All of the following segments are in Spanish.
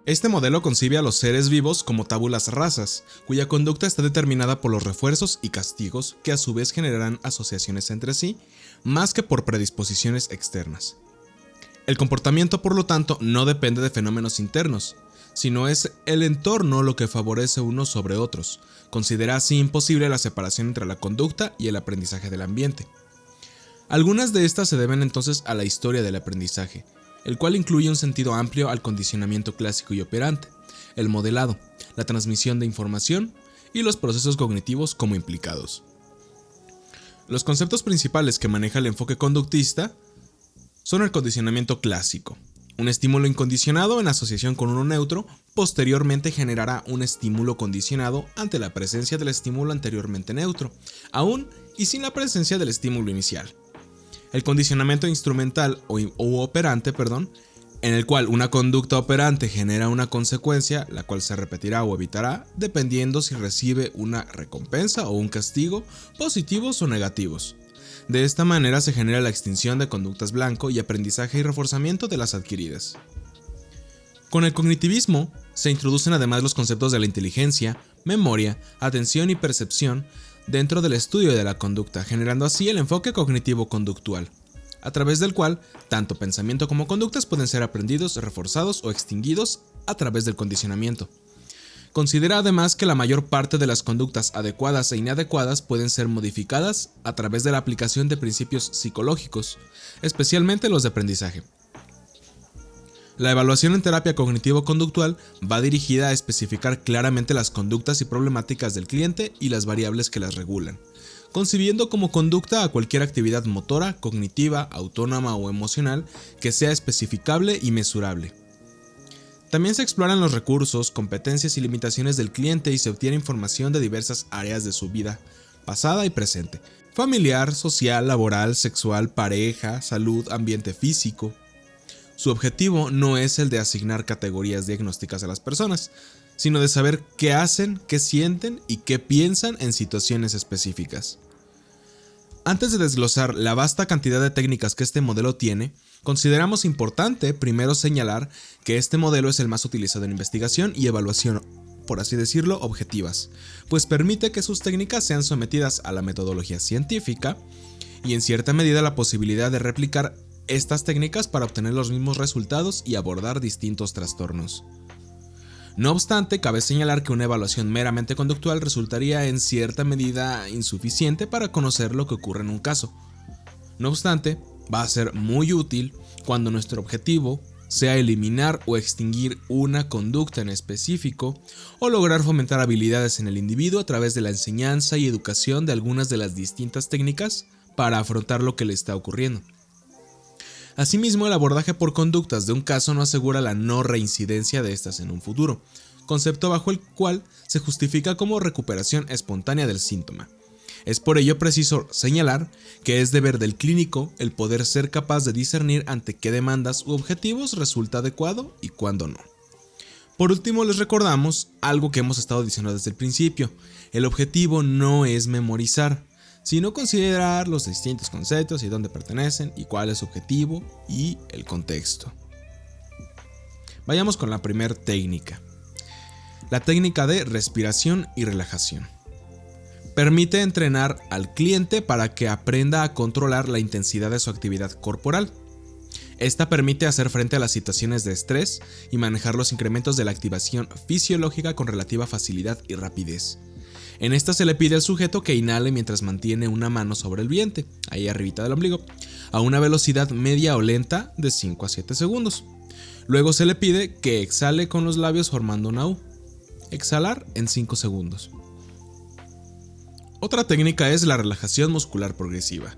Este modelo concibe a los seres vivos como tábulas rasas, cuya conducta está determinada por los refuerzos y castigos que a su vez generarán asociaciones entre sí, más que por predisposiciones externas. El comportamiento, por lo tanto, no depende de fenómenos internos, sino es el entorno lo que favorece unos sobre otros. Considera así imposible la separación entre la conducta y el aprendizaje del ambiente. Algunas de estas se deben entonces a la historia del aprendizaje, el cual incluye un sentido amplio al condicionamiento clásico y operante, el modelado, la transmisión de información y los procesos cognitivos como implicados. Los conceptos principales que maneja el enfoque conductista son el condicionamiento clásico. Un estímulo incondicionado en asociación con uno neutro posteriormente generará un estímulo condicionado ante la presencia del estímulo anteriormente neutro, aún y sin la presencia del estímulo inicial. El condicionamiento instrumental o operante, en el cual una conducta operante genera una consecuencia, la cual se repetirá o evitará, dependiendo si recibe una recompensa o un castigo, positivos o negativos. De esta manera se genera la extinción de conductas blanco y aprendizaje y reforzamiento de las adquiridas. Con el cognitivismo se introducen además los conceptos de la inteligencia, memoria, atención y percepción dentro del estudio de la conducta, generando así el enfoque cognitivo-conductual, a través del cual tanto pensamiento como conductas pueden ser aprendidos, reforzados o extinguidos a través del condicionamiento. Considera además que la mayor parte de las conductas adecuadas e inadecuadas pueden ser modificadas a través de la aplicación de principios psicológicos, especialmente los de aprendizaje. La evaluación en terapia cognitivo-conductual va dirigida a especificar claramente las conductas y problemáticas del cliente y las variables que las regulan, concibiendo como conducta a cualquier actividad motora, cognitiva, autónoma o emocional que sea especificable y mesurable. También se exploran los recursos, competencias y limitaciones del cliente y se obtiene información de diversas áreas de su vida, pasada y presente: familiar, social, laboral, sexual, pareja, salud, ambiente físico. Su objetivo no es el de asignar categorías diagnósticas a las personas, sino de saber qué hacen, qué sienten y qué piensan en situaciones específicas. Antes de desglosar la vasta cantidad de técnicas que este modelo tiene, consideramos importante primero señalar que este modelo es el más utilizado en investigación y evaluación, por así decirlo, objetivas, pues permite que sus técnicas sean sometidas a la metodología científica y en cierta medida la posibilidad de replicar estas técnicas para obtener los mismos resultados y abordar distintos trastornos. No obstante, cabe señalar que una evaluación meramente conductual resultaría en cierta medida insuficiente para conocer lo que ocurre en un caso. No obstante, va a ser muy útil cuando nuestro objetivo sea eliminar o extinguir una conducta en específico o lograr fomentar habilidades en el individuo a través de la enseñanza y educación de algunas de las distintas técnicas para afrontar lo que le está ocurriendo. Asimismo, el abordaje por conductas de un caso no asegura la no reincidencia de estas en un futuro, concepto bajo el cual se justifica como recuperación espontánea del síntoma. Es por ello preciso señalar que es deber del clínico el poder ser capaz de discernir ante qué demandas u objetivos resulta adecuado y cuándo no. Por último, les recordamos algo que hemos estado diciendo desde el principio: el objetivo no es memorizar, sino considerar los distintos conceptos y dónde pertenecen y cuál es su objetivo y el contexto. Vayamos con la primera técnica. La técnica de respiración y relajación. Permite entrenar al cliente para que aprenda a controlar la intensidad de su actividad corporal. Esta permite hacer frente a las situaciones de estrés y manejar los incrementos de la activación fisiológica con relativa facilidad y rapidez. En esta se le pide al sujeto que inhale mientras mantiene una mano sobre el vientre, ahí arribita del ombligo, a una velocidad media o lenta de 5 a 7 segundos. Luego se le pide que exhale con los labios formando una U. Exhalar en 5 segundos. Otra técnica es la relajación muscular progresiva.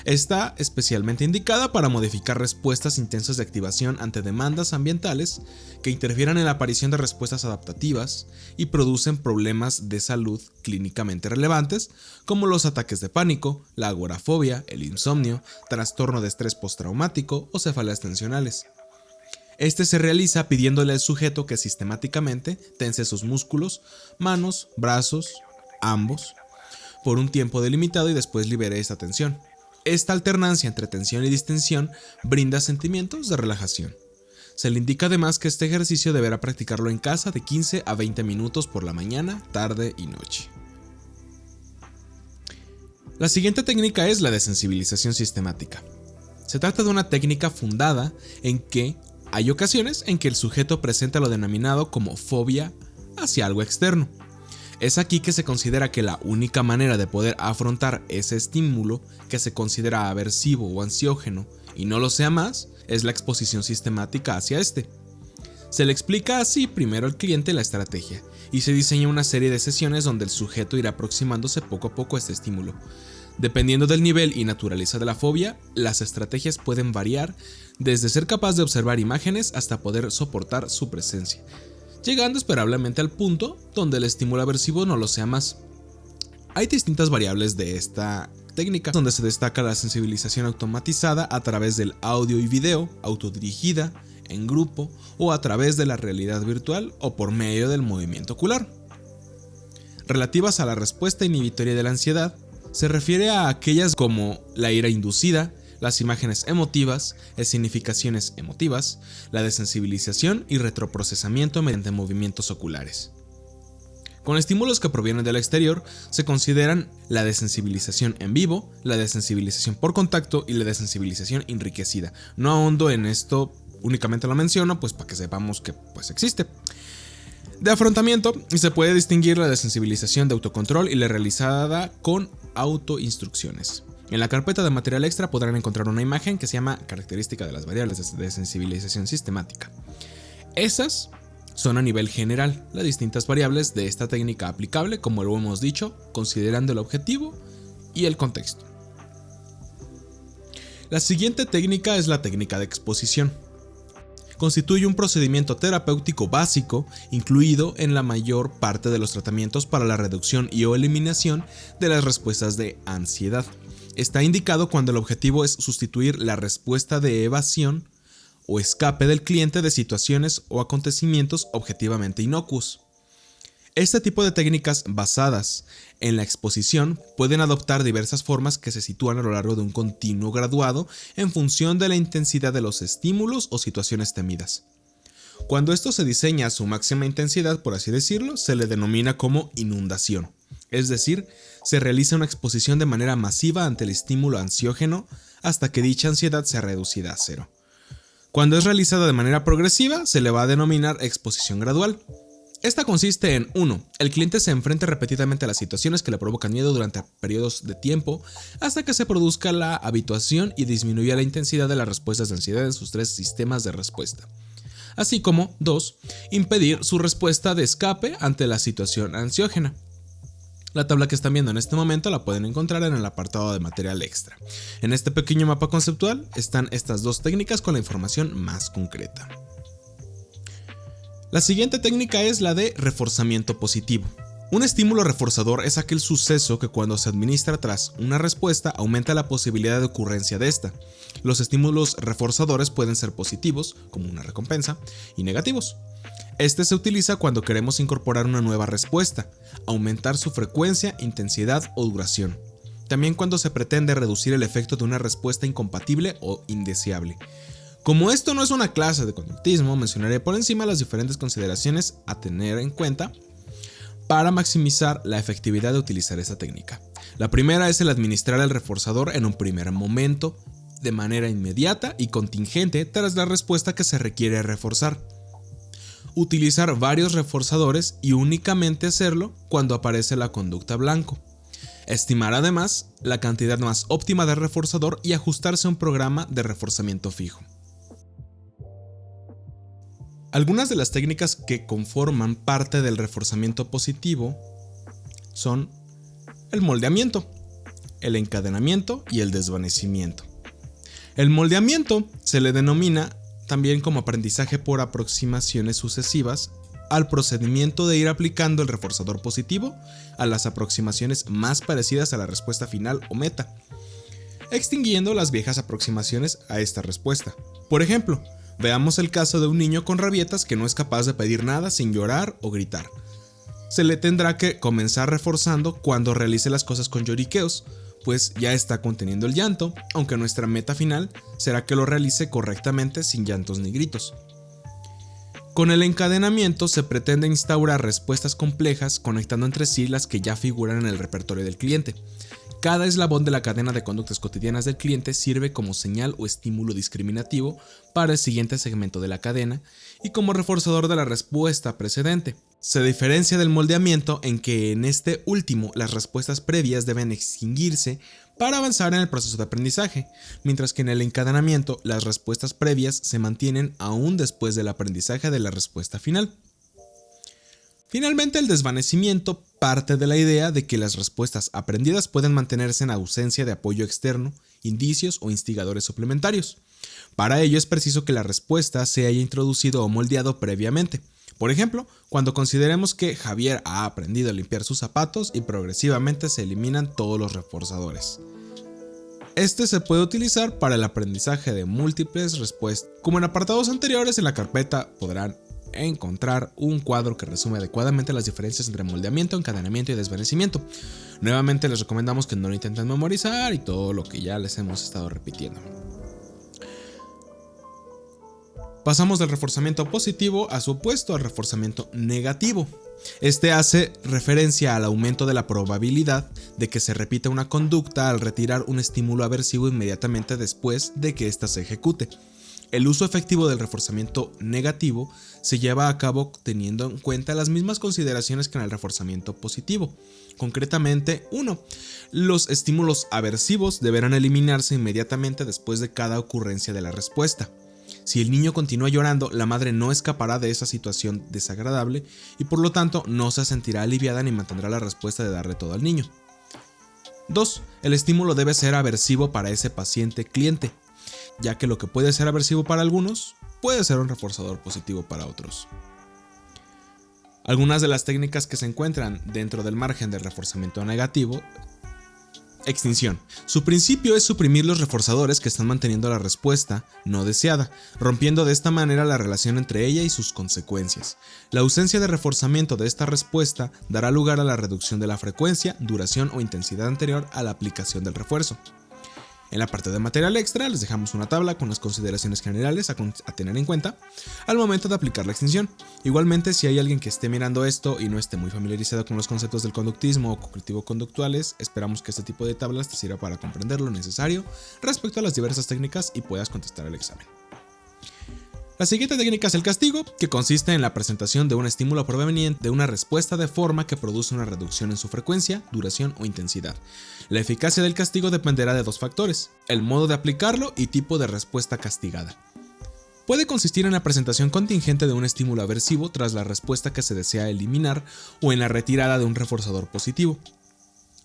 Está especialmente indicada para modificar respuestas intensas de activación ante demandas ambientales que interfieran en la aparición de respuestas adaptativas y producen problemas de salud clínicamente relevantes como los ataques de pánico, la agorafobia, el insomnio, trastorno de estrés postraumático o cefaleas tensionales. Este se realiza pidiéndole al sujeto que sistemáticamente tense sus músculos, manos, brazos, ambos, por un tiempo delimitado y después libere esta tensión. Esta alternancia entre tensión y distensión brinda sentimientos de relajación. Se le indica además que este ejercicio deberá practicarlo en casa de 15 a 20 minutos por la mañana, tarde y noche. La siguiente técnica es la desensibilización sistemática. Se trata de una técnica fundada en que hay ocasiones en que el sujeto presenta lo denominado como fobia hacia algo externo. Es aquí que se considera que la única manera de poder afrontar ese estímulo que se considera aversivo o ansiógeno y no lo sea más, es la exposición sistemática hacia este. Se le explica así primero al cliente la estrategia y se diseña una serie de sesiones donde el sujeto irá aproximándose poco a poco a este estímulo. Dependiendo del nivel y naturaleza de la fobia, las estrategias pueden variar desde ser capaz de observar imágenes hasta poder soportar su presencia, llegando esperablemente al punto donde el estímulo aversivo no lo sea más. Hay distintas variables de esta técnica, donde se destaca la sensibilización automatizada a través del audio y video, autodirigida, en grupo o a través de la realidad virtual o por medio del movimiento ocular. Relativas a la respuesta inhibitoria de la ansiedad, se refiere a aquellas como la ira inducida, las imágenes emotivas, escenificaciones emotivas, la desensibilización y retroprocesamiento mediante movimientos oculares. Con estímulos que provienen del exterior, se consideran la desensibilización en vivo, la desensibilización por contacto y la desensibilización enriquecida. No ahondo en esto, únicamente lo menciono pues para que sepamos que existe. De afrontamiento, se puede distinguir la desensibilización de autocontrol y la realizada con autoinstrucciones. En la carpeta de material extra podrán encontrar una imagen que se llama característica de las variables de sensibilización sistemática. Esas son a nivel general las distintas variables de esta técnica aplicable, como lo hemos dicho, considerando el objetivo y el contexto. La siguiente técnica es la técnica de exposición. Constituye un procedimiento terapéutico básico incluido en la mayor parte de los tratamientos para la reducción y o eliminación de las respuestas de ansiedad. Está indicado cuando el objetivo es sustituir la respuesta de evasión o escape del cliente de situaciones o acontecimientos objetivamente inocuos. Este tipo de técnicas basadas en la exposición pueden adoptar diversas formas que se sitúan a lo largo de un continuo graduado en función de la intensidad de los estímulos o situaciones temidas. Cuando esto se diseña a su máxima intensidad, por así decirlo, se le denomina como inundación, es decir, se realiza una exposición de manera masiva ante el estímulo ansiógeno hasta que dicha ansiedad sea reducida a cero. Cuando es realizada de manera progresiva, se le va a denominar exposición gradual. Esta consiste en 1. El cliente se enfrenta repetidamente a las situaciones que le provocan miedo durante periodos de tiempo hasta que se produzca la habituación y disminuya la intensidad de las respuestas de ansiedad en sus 3 sistemas de respuesta. Así como 2. Impedir su respuesta de escape ante la situación ansiógena. La tabla que están viendo en este momento la pueden encontrar en el apartado de material extra. En este pequeño mapa conceptual están estas dos técnicas con la información más concreta. La siguiente técnica es la de reforzamiento positivo. Un estímulo reforzador es aquel suceso que cuando se administra tras una respuesta aumenta la posibilidad de ocurrencia de esta. Los estímulos reforzadores pueden ser positivos, como una recompensa, y negativos. Este se utiliza cuando queremos incorporar una nueva respuesta, aumentar su frecuencia, intensidad o duración. También cuando se pretende reducir el efecto de una respuesta incompatible o indeseable. Como esto no es una clase de conductismo, mencionaré por encima las diferentes consideraciones a tener en cuenta para maximizar la efectividad de utilizar esta técnica. La primera es el administrar el reforzador en un primer momento, de manera inmediata y contingente tras la respuesta que se requiere reforzar. Utilizar varios reforzadores y únicamente hacerlo cuando aparece la conducta blanco. Estimar además la cantidad más óptima de reforzador y ajustarse a un programa de reforzamiento fijo. Algunas de las técnicas que conforman parte del reforzamiento positivo son el moldeamiento, el encadenamiento y el desvanecimiento. El moldeamiento se le denomina también como aprendizaje por aproximaciones sucesivas al procedimiento de ir aplicando el reforzador positivo a las aproximaciones más parecidas a la respuesta final o meta, extinguiendo las viejas aproximaciones a esta respuesta. Por ejemplo, veamos el caso de un niño con rabietas que no es capaz de pedir nada sin llorar o gritar. Se le tendrá que comenzar reforzando cuando realice las cosas con lloriqueos, pues ya está conteniendo el llanto, aunque nuestra meta final será que lo realice correctamente sin llantos ni gritos. Con el encadenamiento se pretende instaurar respuestas complejas conectando entre sí las que ya figuran en el repertorio del cliente. Cada eslabón de la cadena de conductas cotidianas del cliente sirve como señal o estímulo discriminativo para el siguiente segmento de la cadena y como reforzador de la respuesta precedente. Se diferencia del moldeamiento en que en este último las respuestas previas deben extinguirse para avanzar en el proceso de aprendizaje, mientras que en el encadenamiento las respuestas previas se mantienen aún después del aprendizaje de la respuesta final. Finalmente, el desvanecimiento parte de la idea de que las respuestas aprendidas pueden mantenerse en ausencia de apoyo externo, indicios o instigadores suplementarios. Para ello es preciso que la respuesta se haya introducido o moldeado previamente. Por ejemplo, cuando consideremos que Javier ha aprendido a limpiar sus zapatos y progresivamente se eliminan todos los reforzadores. Este se puede utilizar para el aprendizaje de múltiples respuestas. Como en apartados anteriores, en la carpeta podrán encontrar un cuadro que resume adecuadamente las diferencias entre moldeamiento, encadenamiento y desvanecimiento. Nuevamente les recomendamos que no lo intenten memorizar y todo lo que ya les hemos estado repitiendo. Pasamos del reforzamiento positivo a su opuesto, al reforzamiento negativo. Este hace referencia al aumento de la probabilidad de que se repita una conducta al retirar un estímulo aversivo inmediatamente después de que ésta se ejecute. El uso efectivo del reforzamiento negativo se lleva a cabo teniendo en cuenta las mismas consideraciones que en el reforzamiento positivo. Concretamente, 1. Los estímulos aversivos deberán eliminarse inmediatamente después de cada ocurrencia de la respuesta. Si el niño continúa llorando, la madre no escapará de esa situación desagradable y por lo tanto no se sentirá aliviada ni mantendrá la respuesta de darle todo al niño. 2. El estímulo debe ser aversivo para ese paciente cliente, ya que lo que puede ser aversivo para algunos puede ser un reforzador positivo para otros. Algunas de las técnicas que se encuentran dentro del margen del reforzamiento negativo. Extinción. Su principio es suprimir los reforzadores que están manteniendo la respuesta no deseada, rompiendo de esta manera la relación entre ella y sus consecuencias. La ausencia de reforzamiento de esta respuesta dará lugar a la reducción de la frecuencia, duración o intensidad anterior a la aplicación del refuerzo. En la parte de material extra les dejamos una tabla con las consideraciones generales a tener en cuenta al momento de aplicar la extinción. Igualmente, si hay alguien que esté mirando esto y no esté muy familiarizado con los conceptos del conductismo o cognitivo-conductuales, esperamos que este tipo de tablas te sirva para comprender lo necesario respecto a las diversas técnicas y puedas contestar el examen. La siguiente técnica es el castigo, que consiste en la presentación de un estímulo proveniente de una respuesta de forma que produce una reducción en su frecuencia, duración o intensidad. La eficacia del castigo dependerá de dos factores: el modo de aplicarlo y tipo de respuesta castigada. Puede consistir en la presentación contingente de un estímulo aversivo tras la respuesta que se desea eliminar o en la retirada de un reforzador positivo.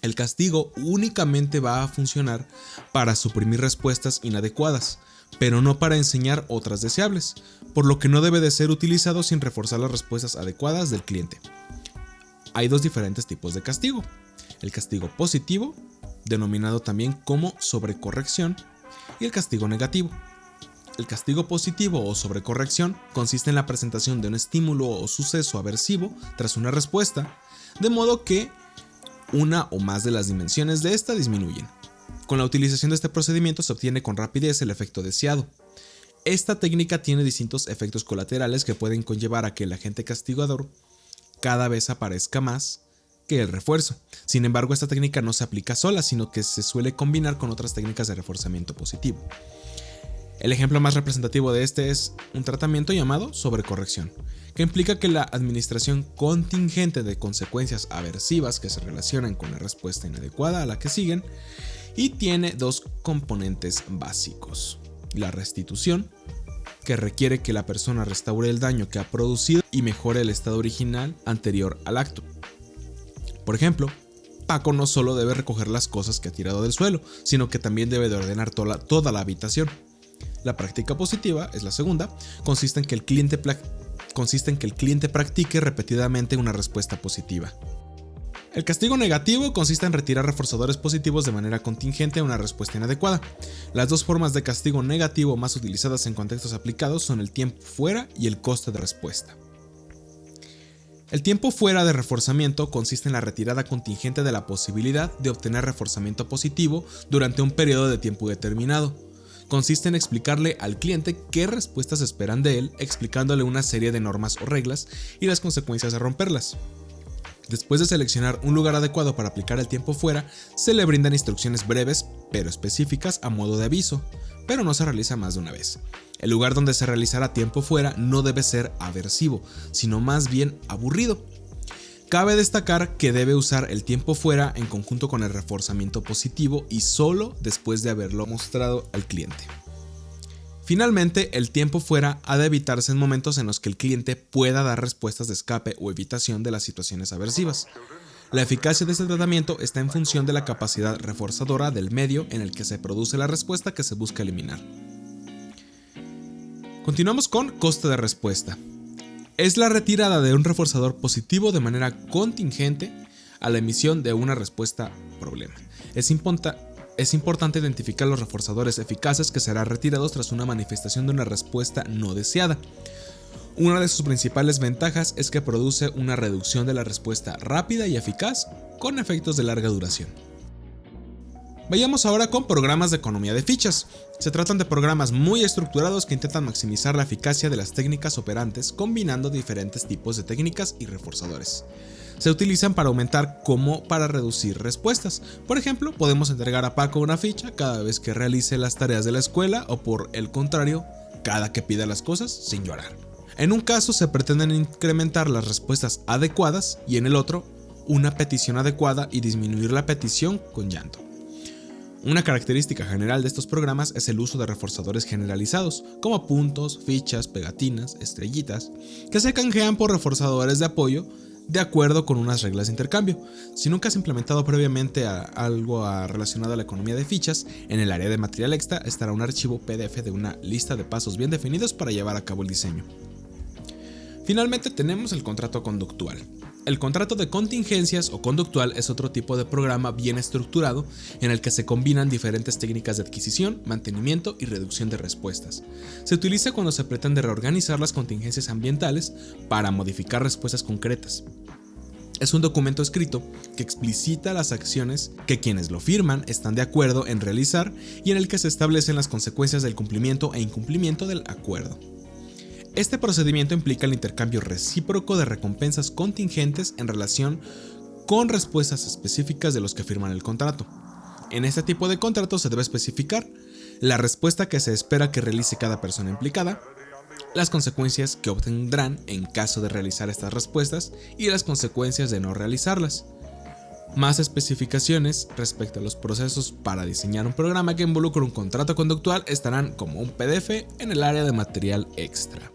El castigo únicamente va a funcionar para suprimir respuestas inadecuadas, pero no para enseñar otras deseables, por lo que no debe de ser utilizado sin reforzar las respuestas adecuadas del cliente. Hay dos diferentes tipos de castigo: el castigo positivo, denominado también como sobrecorrección, y el castigo negativo. El castigo positivo o sobrecorrección consiste en la presentación de un estímulo o suceso aversivo tras una respuesta, de modo que una o más de las dimensiones de esta disminuyen. Con la utilización de este procedimiento se obtiene con rapidez el efecto deseado. Esta técnica tiene distintos efectos colaterales que pueden conllevar a que el agente castigador cada vez aparezca más que el refuerzo. Sin embargo, esta técnica no se aplica sola, sino que se suele combinar con otras técnicas de reforzamiento positivo. El ejemplo más representativo de este es un tratamiento llamado sobrecorrección, que implica que la administración contingente de consecuencias aversivas que se relacionan con la respuesta inadecuada a la que siguen, y tiene dos componentes básicos: la restitución, que requiere que la persona restaure el daño que ha producido y mejore el estado original anterior al acto. Por ejemplo, Paco no solo debe recoger las cosas que ha tirado del suelo, sino que también debe de ordenar toda la habitación. La práctica positiva es la segunda, consiste en que el cliente practique repetidamente una respuesta positiva. El castigo negativo consiste en retirar reforzadores positivos de manera contingente a una respuesta inadecuada. Las dos formas de castigo negativo más utilizadas en contextos aplicados son el tiempo fuera y el coste de respuesta. El tiempo fuera de reforzamiento consiste en la retirada contingente de la posibilidad de obtener reforzamiento positivo durante un periodo de tiempo determinado. consiste en explicarle al cliente qué respuestas esperan de él, explicándole una serie de normas o reglas y las consecuencias de romperlas. Después de seleccionar un lugar adecuado para aplicar el tiempo fuera, se le brindan instrucciones breves pero específicas a modo de aviso, pero no se realiza más de una vez. El lugar donde se realizará tiempo fuera no debe ser aversivo, sino más bien aburrido. Cabe destacar que debe usar el tiempo fuera en conjunto con el reforzamiento positivo y solo después de haberlo mostrado al cliente. Finalmente, el tiempo fuera ha de evitarse en momentos en los que el cliente pueda dar respuestas de escape o evitación de las situaciones aversivas. La eficacia de este tratamiento está en función de la capacidad reforzadora del medio en el que se produce la respuesta que se busca eliminar. Continuamos con coste de respuesta. Es la retirada de un reforzador positivo de manera contingente a la emisión de una respuesta problema. Es importante identificar los reforzadores eficaces que serán retirados tras una manifestación de una respuesta no deseada. Una de sus principales ventajas es que produce una reducción de la respuesta rápida y eficaz con efectos de larga duración. Vayamos ahora con programas de economía de fichas. Se tratan de programas muy estructurados que intentan maximizar la eficacia de las técnicas operantes combinando diferentes tipos de técnicas y reforzadores. Se utilizan para aumentar como para reducir respuestas. Por ejemplo, podemos entregar a Paco una ficha cada vez que realice las tareas de la escuela o por el contrario, cada que pida las cosas sin llorar. En un caso se pretenden incrementar las respuestas adecuadas y en el otro, una petición adecuada y disminuir la petición con llanto. Una característica general de estos programas es el uso de reforzadores generalizados, como puntos, fichas, pegatinas, estrellitas, que se canjean por reforzadores de apoyo de acuerdo con unas reglas de intercambio. Si nunca has implementado previamente algo relacionado a la economía de fichas, en el área de material extra estará un archivo PDF de una lista de pasos bien definidos para llevar a cabo el diseño. Finalmente tenemos el contrato conductual. El contrato de contingencias o conductual es otro tipo de programa bien estructurado en el que se combinan diferentes técnicas de adquisición, mantenimiento y reducción de respuestas. Se utiliza cuando se pretende reorganizar las contingencias ambientales para modificar respuestas concretas. Es un documento escrito que explicita las acciones que quienes lo firman están de acuerdo en realizar y en el que se establecen las consecuencias del cumplimiento e incumplimiento del acuerdo. Este procedimiento implica el intercambio recíproco de recompensas contingentes en relación con respuestas específicas de los que firman el contrato. En este tipo de contrato se debe especificar la respuesta que se espera que realice cada persona implicada, las consecuencias que obtendrán en caso de realizar estas respuestas y las consecuencias de no realizarlas. Más especificaciones respecto a los procesos para diseñar un programa que involucre un contrato conductual estarán como un PDF en el área de material extra.